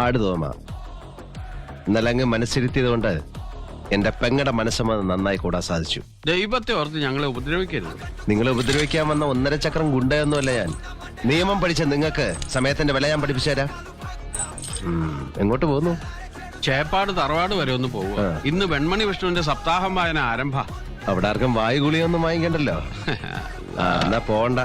ആട് തോമ, ഇന്നലെ അങ്ങ് മനസ്സിരുത്തിയത് കൊണ്ട് എന്റെ പെങ്ങടെ മനസ്സമ്മതം നന്നായി കൂടാൻ സാധിച്ചു. ദൈവത്തെ ഓർത്ത് ഞങ്ങളെ ഉപദ്രവിക്കരുത്. നിങ്ങളെ ഉപദ്രവിക്കാൻ വന്ന 1.5 ചക്രം ഗുണ്ടയൊന്നുമല്ല ഞാൻ. നിയമം പഠിച്ച നിങ്ങൾക്ക് സമയത്തിന്റെ വില ഞാൻ പഠിപ്പിച്ചു തരാം. എങ്ങോട്ട് പോകുന്നു? ചേപ്പാട് തറവാട് വരെ ഒന്ന് പോവുക. ഇന്ന് വെൺമണി വിഷ്ണുവിന്റെ സപ്താഹം വായന ആരംഭ. അവിടെ ആർക്കും വായുഗുളിയൊന്നും വാങ്ങിക്കണ്ടല്ലോ. എന്നാ പോണ്ട.